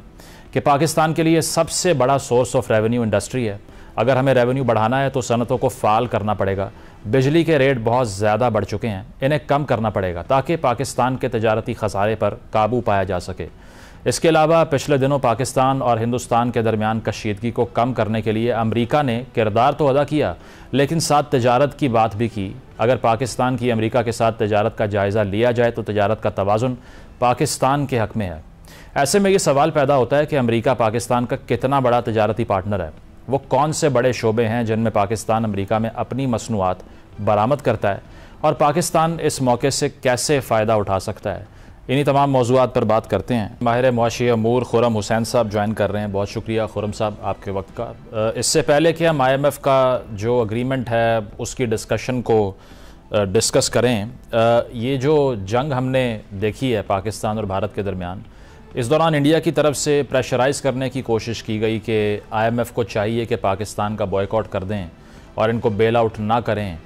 कि पाकिस्तान के लिए सबसे बड़ा सोर्स ऑफ रेवेन्यू इंडस्ट्री है। अगर हमें रेवेन्यू बढ़ाना है तो सनतों को फ़ाल करना पड़ेगा। बिजली के रेट बहुत ज़्यादा बढ़ चुके हैं, इन्हें कम करना पड़ेगा ताकि पाकिस्तान के तजारती खसारे पर काबू पाया जा सके। इसके अलावा पिछले दिनों पाकिस्तान और हिंदुस्तान के दरमियान कशीदगी को कम करने के लिए अमेरिका ने किरदार तो अदा किया, लेकिन साथ तजारत की बात भी की। अगर पाकिस्तान की अमेरिका के साथ तजारत का जायज़ा लिया जाए तो तजारत का तवाज़ुन पाकिस्तान के हक़ में है। ऐसे में ये सवाल पैदा होता है कि अमेरिका पाकिस्तान का कितना बड़ा तजारती पार्टनर है, वो कौन से बड़े शोबे हैं जिनमें पाकिस्तान अमेरिका में अपनी मसनूआत बरामद करता है और पाकिस्तान इस मौके से कैसे फ़ायदा उठा सकता है। इन्हीं तमाम मौज़ूआत पर बात करते हैं। माहिर मुआशी अमूर खुरम हुसैन साहब ज्वाइन कर रहे हैं। बहुत शुक्रिया खुरम साहब आपके वक्त का। इससे पहले कि हम IMF का जो अग्रीमेंट है उसकी डिस्कशन को डिस्कस करें, ये जो जंग हमने देखी है पाकिस्तान और भारत के दरमियान, इस दौरान इंडिया की तरफ से प्रेशराइज़ करने की कोशिश की गई कि IMF को चाहिए कि पाकिस्तान का बॉयकॉट कर दें और इनको बेल आउट ना करें।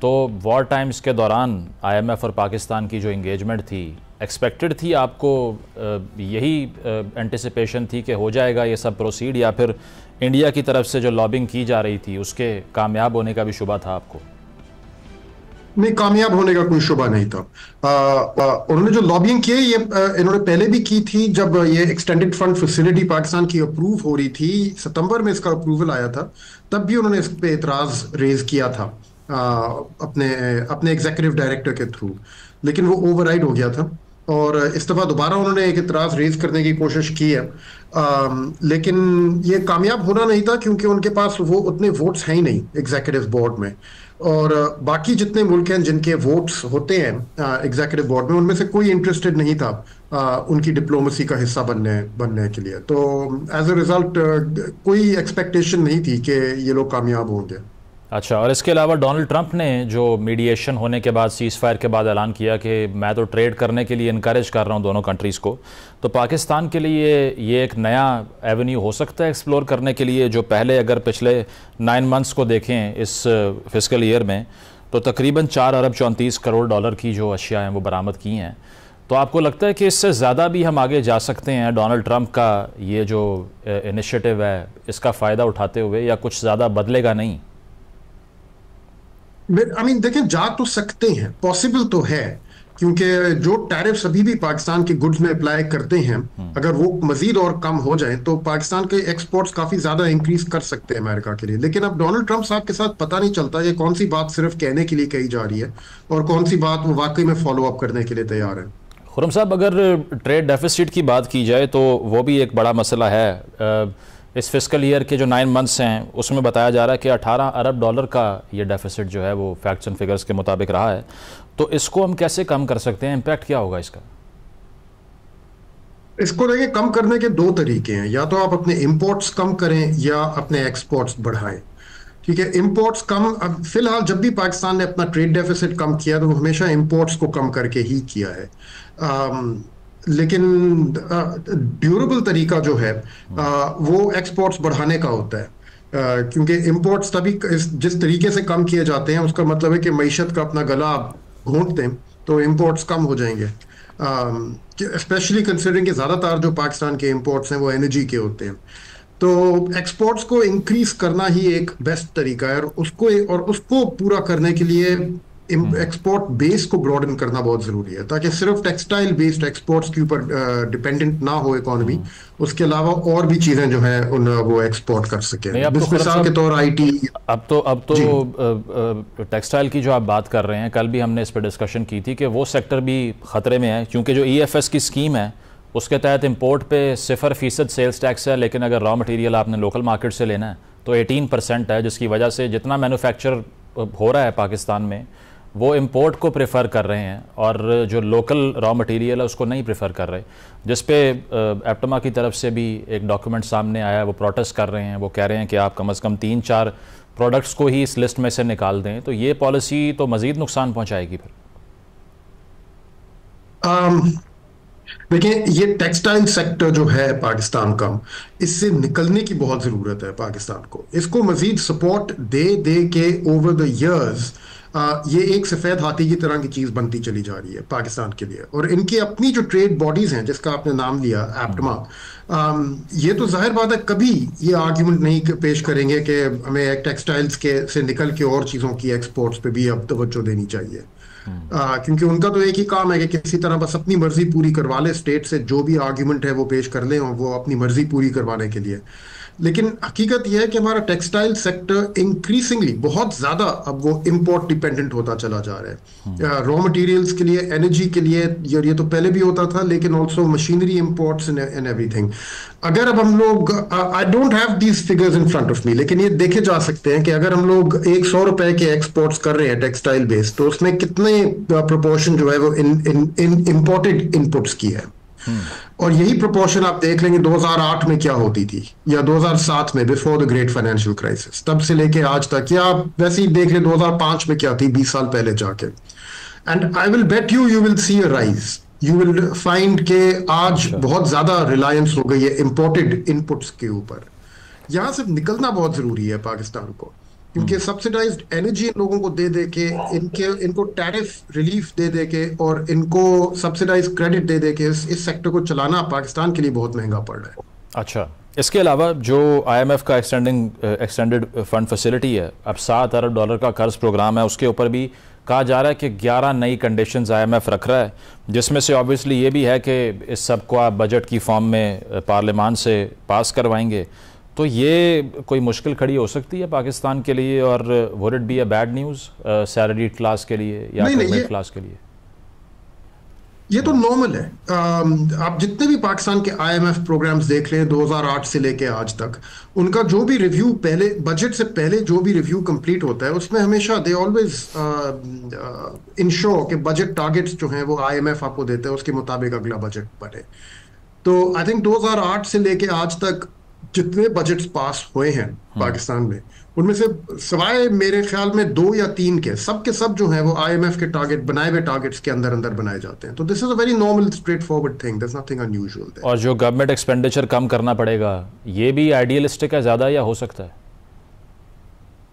तो वॉर टाइम्स के दौरान IMF और पाकिस्तान की जो इंगेजमेंट थी, एक्सपेक्टेड थी आपको, यही एंटिसिपेशन थी कि हो जाएगा ये सब प्रोसीड, या फिर इंडिया की तरफ से जो लॉबिंग की जा रही थी उसके कामयाब होने का भी शुबा था आपको? नहीं, कामयाब होने का कोई शुबा नहीं था। उन्होंने जो लॉबिंग की है ये इन्होंने पहले भी की थी। जब ये एक्सटेंडेड फंड फैसिलिटी पाकिस्तान की अप्रूव हो रही थी, सितंबर में इसका अप्रूवल आया था, तब भी उन्होंने इस पे एतराज रेज किया था अपने एग्जीक्यूटिव डायरेक्टर के थ्रू, लेकिन वो ओवरराइड हो गया था और इस दफा दोबारा उन्होंने एक इतराज रेज करने की कोशिश की है, लेकिन ये कामयाब होना नहीं था क्योंकि उनके पास वो उतने वोट्स हैं ही नहीं एग्जीक्यूटिव बोर्ड में। और बाकी जितने मुल्क हैं जिनके वोट्स होते हैं एग्जीक्यूटिव बोर्ड में, उनमें से कोई इंटरेस्टेड नहीं था उनकी डिप्लोमेसी का हिस्सा बनने के लिए। तो एज अ रिजल्ट कोई एक्सपेक्टेशन नहीं थी कि ये लोग कामयाब होंगे। अच्छा, और इसके अलावा डोनाल्ड ट्रंप ने जो मीडिएशन होने के बाद, सीज़ फायर के बाद ऐलान किया कि मैं तो ट्रेड करने के लिए इनकरेज कर रहा हूं दोनों कंट्रीज़ को, तो पाकिस्तान के लिए ये एक नया एवेन्यू हो सकता है एक्सप्लोर करने के लिए, जो पहले अगर पिछले 9 मंथ्स को देखें इस फिस्कल ईयर में तो तकरीबन 4 अरब 34 करोड़ डॉलर की जो अशिया हैं वो बरामद की हैं। तो आपको लगता है कि इससे ज़्यादा भी हम आगे जा सकते हैं डोनाल्ड ट्रंप का ये जो इनिशिएटिव है इसका फ़ायदा उठाते हुए, या कुछ ज़्यादा बदलेगा नहीं? देखें, जा तो सकते हैं, पॉसिबल तो है, क्योंकि जो टैरिफ्स अभी भी पाकिस्तान के गुड्स में अप्लाई करते हैं, अगर वो मजीद और कम हो जाए तो पाकिस्तान के एक्सपोर्ट्स काफी ज्यादा इंक्रीज कर सकते हैं अमेरिका के लिए। लेकिन अब डोनाल्ड ट्रंप साहब के साथ पता नहीं चलता ये कौन सी बात सिर्फ कहने के लिए कही जा रही है और कौन सी बात वो वाकई में फॉलो अप करने के लिए तैयार है। खुर्रम साहब, अगर ट्रेड डेफिसिट की बात की जाए तो वो भी एक बड़ा मसला है। इस फिस्कल ईयर के जो 9 मंथ्स हैं उसमें बताया जा रहा है कि 18 अरब डॉलर का ये डेफिसिट जो है वो फैक्ट्स एंड फिगर्स के मुताबिक रहा है। तो इसको हम कैसे कम कर सकते हैं? इम्पैक्ट क्या होगा इसका? इसको देखिए, कम करने के 2 तरीके हैं, या तो आप अपने इंपोर्ट्स कम करें या अपने एक्सपोर्ट्स बढ़ाएं। ठीक है, इंपोर्ट्स कम, अब फिलहाल जब भी पाकिस्तान ने अपना ट्रेड डेफिसिट कम किया तो वो हमेशा इंपोर्ट्स को कम करके ही किया है। लेकिन ड्यूरेबल तरीका जो है वो एक्सपोर्ट्स बढ़ाने का होता है, क्योंकि इंपोर्ट्स तभी जिस तरीके से कम किए जाते हैं उसका मतलब है कि मईशत का अपना गला आप घोंट दें तो इंपोर्ट्स कम हो जाएंगे, स्पेशली कंसिडरिंग कि ज़्यादातर जो पाकिस्तान के इंपोर्ट्स हैं वो एनर्जी के होते हैं। तो एक्सपोर्ट्स को इंक्रीज करना ही एक बेस्ट तरीका है, और उसको पूरा करने के लिए एक्सपोर्ट बेस को ब्रॉडन करना बहुत जरूरी है, ताकि सिर्फ टेक्सटाइल बेस्ड एक्सपोर्ट्स के ऊपर डिपेंडेंट ना हो इकोनॉमी, उसके अलावा और भी चीजें जो है वो एक्सपोर्ट कर सके। मिसाल के तौर आईटी। अब तो टेक्सटाइल की जो आप बात कर रहे हैं, कल भी हमने इस पर डिस्कशन की थी कि वो सेक्टर भी खतरे में है, क्योंकि जो EFS की स्कीम है उसके तहत इंपोर्ट पे 0% सेल्स टैक्स है, लेकिन अगर रॉ मटेरियल आपने लोकल मार्केट से लेना है तो 18% है, जिसकी वजह से जितना मैन्युफैक्चर हो रहा है पाकिस्तान में वो इंपोर्ट को प्रेफर कर रहे हैं और जो लोकल रॉ मटेरियल है उसको नहीं प्रेफर कर रहे, जिस पे एप्टमा की तरफ से भी एक डॉक्यूमेंट सामने आया है। वो प्रोटेस्ट कर रहे हैं, वो कह रहे हैं कि आप कम से कम 3-4 प्रोडक्ट्स को ही इस लिस्ट में से निकाल दें। तो ये पॉलिसी तो मजीद नुकसान पहुंचाएगी फिर। देखिए, ये टेक्सटाइल सेक्टर जो है पाकिस्तान का, इससे निकलने की बहुत ज़रूरत है पाकिस्तान को। इसको मजीद सपोर्ट दे के ओवर द इयर्स ये एक सफ़ेद हाथी की तरह की चीज़ बनती चली जा रही है पाकिस्तान के लिए। और इनकी अपनी जो ट्रेड बॉडीज़ हैं, जिसका आपने नाम लिया एप्टमा, ये तो जाहिर बात है कभी ये आर्ग्यूमेंट नहीं पेश करेंगे कि हमें टेक्सटाइल्स से निकल के और चीज़ों की एक्सपोर्ट्स पे भी अब तवज्जो देनी चाहिए, क्योंकि उनका तो एक ही काम है कि किसी तरह बस अपनी मर्जी पूरी करवा ले स्टेट से, जो भी आर्ग्यूमेंट है वो पेश कर लें और वो अपनी मर्जी पूरी करवाने के लिए। लेकिन हकीकत यह है कि हमारा टेक्सटाइल सेक्टर इंक्रीजिंगली बहुत ज्यादा अब वो इंपोर्ट डिपेंडेंट होता चला जा रहा है, रॉ मटेरियल्स के लिए, एनर्जी के लिए। ये तो पहले भी होता था, लेकिन also machinery imports and everything. अगर अब हम लोग, I don't have these figures in front of me, लेकिन ये देखे जा सकते हैं कि अगर हम लोग 100 रुपए के एक्सपोर्ट्स कर रहे हैं टेक्सटाइल बेस्ड, तो उसमें कितने प्रोपोर्शन जो है वो इन इंपोर्टेड इनपुट्स की है। और यही प्रोपोर्शन आप देख लेंगे 2008 में क्या होती थी, या 2007 में before the great financial crisis, तब से लेके आज तक, या आप वैसे ही देख ले 2005 में क्या थी 20 साल पहले जाके। And I will bet you will see a rise, you will find के आज बहुत ज्यादा रिलायंस हो गई है इंपोर्टेड इनपुट्स के ऊपर। यहां से निकलना बहुत जरूरी है पाकिस्तान को। क्योंकि सब्सिडाइज्ड एनर्जी इन लोगों को दे दे के, इनको टैरिफ रिलीफ दे दे के और इनको सब्सिडाइज क्रेडिट दे दे के इस सेक्टर को चलाना पाकिस्तान के लिए बहुत महंगा पड़ रहा है। अच्छा, इसके अलावा जो IMF का एक्सटेंडेड फंड फैसिलिटी है, अब $7 अरब का कर्ज प्रोग्राम है, उसके ऊपर भी कहा जा रहा है कि 11 नई कंडीशंस IMF रख रहा है, जिसमें से ऑब्वियसली ये भी है कि इस सब को आप बजट की फॉर्म में पार्लियामान से पास करवाएंगे। तो ये कोई मुश्किल खड़ी हो सकती है पाकिस्तान के लिए, और would it be a bad news salaried class के लिए या मिडिल क्लास के लिए? ये तो नॉर्मल है। आप जितने भी पाकिस्तान के IMF प्रोग्राम्स देख लें 2008 से लेके आज तक, उनका जो भी रिव्यू पहले बजट से पहले जो भी रिव्यू कंप्लीट होता है उसमें हमेशा दे ऑलवेज इंश्योर कि बजट टारगेट्स जो हैं वो IMF आपको देते हैं, उसके मुताबिक अगला बजट बने। तो आई थिंक 2008 से लेके आज तक जितने बजट्स पास हुए हैं पाकिस्तान में, उनमें से सिवाय मेरे ख्याल में 2 या 3 के सब जो है वो IMF के टारगेट, बनाए हुए टारगेट्स के अंदर बनाए जाते हैं। तो this is a very normal straightforward thing, there is nothing unusual there. और जो गवर्नमेंट एक्सपेंडिचर कम करना पड़ेगा, ये भी आइडियलिस्टिक है ज़्यादा, या हो सकता है?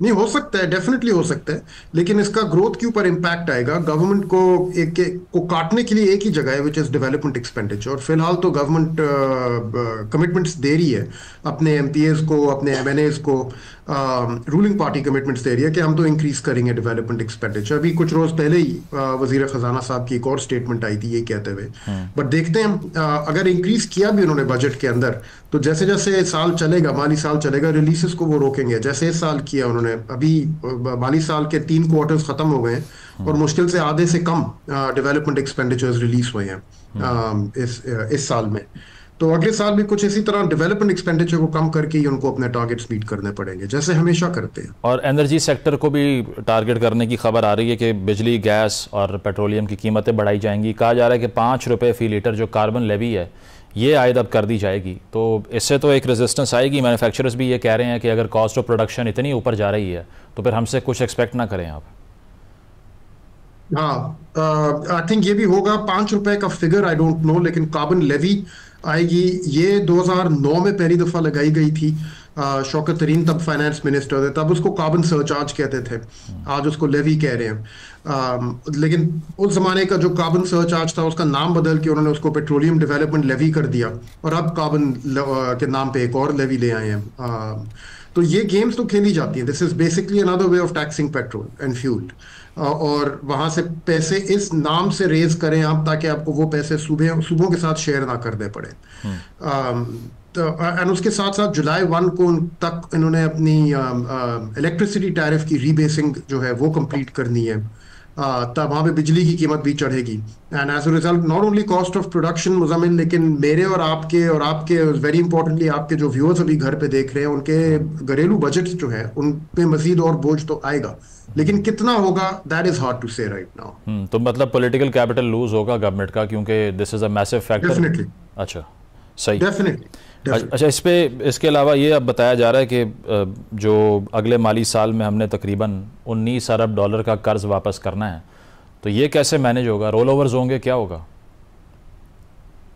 नहीं, हो सकता है, डेफिनेटली हो सकता है, लेकिन इसका ग्रोथ के ऊपर इम्पैक्ट आएगा। गवर्नमेंट को काटने के लिए एक ही जगह है, विच इज डेवलपमेंट एक्सपेंडिचर। और फिलहाल तो गवर्नमेंट कमिटमेंट्स दे रही है अपने MPAs को, अपने MNAs को, रूलिंग पार्टी कमिटमेंट्स दे रही है कि हम तो इंक्रीज करेंगे डेवलपमेंट एक्सपेंडिचर। अभी कुछ रोज पहले ही वजीर खजाना साहब की एक और स्टेटमेंट आई थी ये कहते हुए। बट देखते हैं अगर इंक्रीज किया भी उन्होंने बजट के अंदर, तो जैसे जैसे साल चलेगा, माली साल चलेगा, रिलीजेस को वो रोकेंगे। जैसे इस साल किया उन्होंने, अभी माली साल के 3 क्वार्टर्स खत्म हो गए हैं और मुश्किल से आधे से कम डेवलपमेंट एक्सपेंडिचर्स रिलीज हुए हैं इस साल में। तो अगले साल भी कुछ इसी तरह डेवलपमेंट एक्सपेंडिचर को कम करके ही उनको अपने टारगेट्स मीट करने पड़ेंगे, जैसे हमेशा करते हैं। और एनर्जी सेक्टर को भी टारगेट करने की खबर आ रही है कि बिजली, गैस और पेट्रोलियम की कीमतें बढ़ाई जाएंगी। कहा जा रहा है कि 5 रुपये फी लीटर जो कार्बन लेवी है, ये आयद अब कर दी जाएगी। तो इससे तो एक रेजिस्टेंस आएगी। मैन्युफैक्चरर्स भी ये कह रहे हैं कि अगर कॉस्ट ऑफ प्रोडक्शन इतनी ऊपर जा रही है तो फिर हमसे कुछ एक्सपेक्ट ना करें आप। हाँ, आई थिंक ये भी होगा। 5 रुपए का फिगर आई डोंट नो, लेकिन कार्बन लेवी आएगी। ये 2009 में पहली दफा लगाई गई थी। शौकत तरीन तब फाइनेंस मिनिस्टर थे, तब उसको कार्बन सरचार्ज कहते थे, आज उसको लेवी कह रहे हैं। लेकिन उस जमाने का जो कार्बन सरचार्ज था उसका नाम बदल के उन्होंने उसको पेट्रोलियम डेवलपमेंट लेवी कर दिया, और अब कार्बन के नाम पे एक और लेवी ले आए हैं। तो ये गेम्स तो खेली जाती हैं। This is basically another way of taxing petrol and fuel, और वहां से पैसे इस नाम से रेज करें आप, ताकि आपको वो पैसे सूबों के साथ शेयर ना करने पड़े। एंड उसके साथ साथ जुलाई 1 को तक इन्होंने अपनी इलेक्ट्रिसिटी टैरिफ की रीबेसिंग जो है वो कंप्लीट करनी है। तब वहाँ पे बिजली की कीमत भी चढ़ेगी, and as a result not only cost of production Muzammil, लेकिन मेरे और आपके वेरी इंपॉर्टेंटली आपके जो व्यूअर्स अभी घर पे देख रहे हैं, उनके घरेलू बजट्स जो है उन पे मजीद और बोझ तो आएगा, लेकिन कितना होगा दैट इज हार्ड टू से राइट नाउ। तो मतलब पॉलिटिकल कैपिटल लूज होगा गवर्नमेंट का, क्योंकि this is a massive factor. Definitely. अच्छा, सही। डेफिनेटली। अच्छा, इसके अलावा ये अब बताया जा रहा है कि जो अगले माली साल में हमने तकरीबन $19 अरब का कर्ज वापस करना है, तो ये कैसे मैनेज होगा? रोल ओवर्स होंगे, क्या होगा?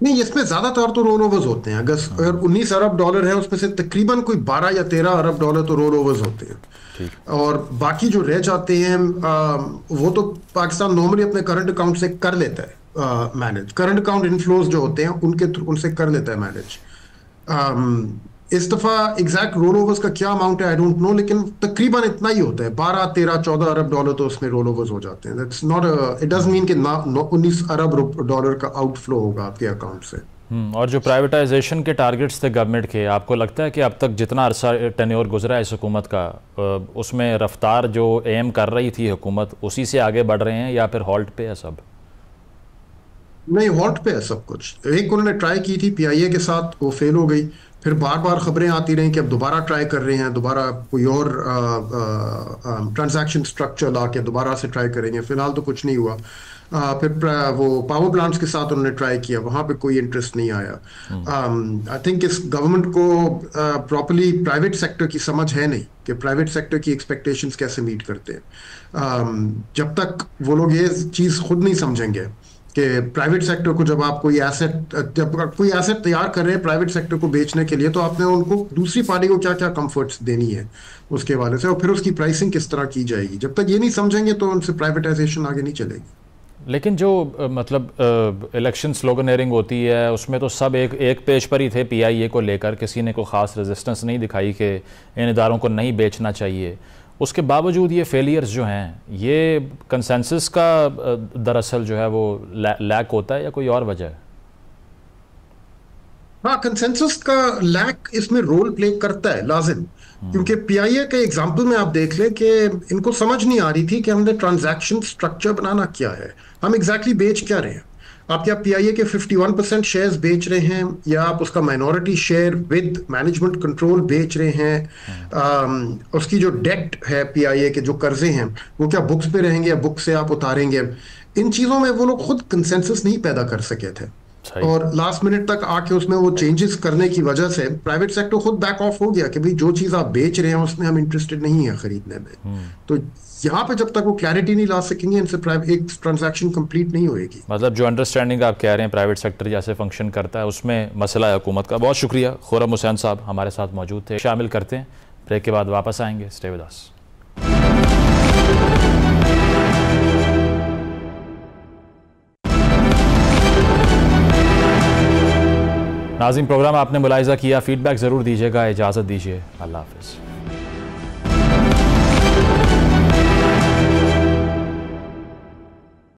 नहीं, इसमें ज्यादातर तो रोल ओवर्स होते हैं। अगर $19 अरब है, उसमें से तकरीबन कोई 12 या 13 अरब डॉलर तो रोल ओवर्स होते हैं, और बाकी जो रह जाते हैं वो तो पाकिस्तान नॉर्मली अपने करंट अकाउंट से कर लेता है मैनेज। करंट अकाउंट इनफ्लोज जो होते हैं उनसे कर लेता है मैनेज। इस दफा एग्जैक्ट रोल ओवर्स का क्या अमाउंट है आई डोंट नो, लेकिन तकरीबन इतना ही होता है। 12, 13, 14 अरब डॉलर तो उसमें रोल ओवर्स हो जाते हैं। That's not, it doesn't mean कि 19 अरब डॉलर का आउटफ्लो होगा आपके अकाउंट से। और जो प्राइवेटाइजेशन के टारगेट्स थे गवर्नमेंट के, आपको लगता है कि अब तक जितना अरसा टेन्योर गुजरा है इस हुकूमत का, उसमें रफ्तार जो एम कर रही थी हुकूमत, उसी से आगे बढ़ रहे हैं या फिर हॉल्ट पे है सब? नहीं, हॉल्ट पे है सब कुछ। एक उन्होंने ट्राई की थी PIA के साथ, वो फेल हो गई। फिर बार बार खबरें आती रही कि अब दोबारा ट्राई कर रहे हैं, दोबारा कोई और ट्रांजैक्शन स्ट्रक्चर ला के दोबारा से ट्राई करेंगे। फिलहाल तो कुछ नहीं हुआ। फिर वो पावर प्लांट्स के साथ उन्होंने ट्राई किया, वहां पे कोई इंटरेस्ट नहीं आया। आई थिंक इस गवर्नमेंट को प्रॉपर्ली प्राइवेट सेक्टर की समझ है नहीं कि प्राइवेट सेक्टर की एक्सपेक्टेशंस कैसे मीट करते हैं। जब तक वो लोग ये चीज़ खुद नहीं समझेंगे कि प्राइवेट सेक्टर को जब आप कोई एसेट तैयार कर रहे हैं प्राइवेट सेक्टर को बेचने के लिए, तो आपने उनको दूसरी पार्टी को क्या क्या कंफर्ट्स देनी है उसके हवाले से, और फिर उसकी प्राइसिंग किस तरह की जाएगी। जब तक ये नहीं समझेंगे तो उनसे प्राइवेटाइजेशन आगे नहीं चलेगी। लेकिन जो मतलब इलेक्शन स्लोगनेयरिंग होती है उसमें तो सब एक पेज पर ही थे PIA को लेकर, किसी ने कोई ख़ास रेजिस्टेंस नहीं दिखाई कि इन इदारों को नहीं बेचना चाहिए। उसके बावजूद ये फेलियर्स जो हैं ये कंसेंसस का दरअसल जो है वो लैक होता है या कोई और वजह है? हाँ, कंसेंसस का लैक इसमें रोल प्ले करता है लाजिम, क्योंकि PIA के एग्जाम्पल में आप देख लें कि इनको समझ नहीं आ रही थी कि हमने ट्रांजैक्शन स्ट्रक्चर बनाना क्या है, हम एग्जैक्टली बेच क्या रहे हैं। आप क्या PIA के 51% शेयर्स बेच रहे हैं, या आप उसका minority share with management control बेच रहे हैं। उसकी जो डेट है PIA के जो कर्जे हैं वो क्या बुक्स पे रहेंगे या बुक से आप उतारेंगे। इन चीजों में वो लोग खुद कंसेंसस नहीं पैदा कर सके थे, और लास्ट मिनट तक आके उसमें वो चेंजेस करने की वजह से प्राइवेट सेक्टर खुद बैक ऑफ हो गया कि भाई जो चीज आप बेच रहे हैं उसमें हम इंटरेस्टेड नहीं है खरीदने में। तो यहाँ पे जब तक वो क्लैरिटी नहीं ला सकेंगे इनसे एक ट्रांजैक्शन कंप्लीट नहीं होएगी। मतलब जो अंडरस्टैंडिंग आप कह रहे हैं प्राइवेट सेक्टर जैसे फंक्शन करता है उसमें मसला है हुकूमत का। बहुत शुक्रिया, खुर्रम हुसैन साहब हमारे साथ मौजूद थे। शामिल करते हैं, ब्रेक के बाद वापस आएंगे। Stay with us. नाज़रीन, प्रोग्राम आपने मुलाहिज़ा किया, फीडबैक ज़रूर दीजिएगा। इजाज़त दीजिए, अल्लाह हाफ़िज़।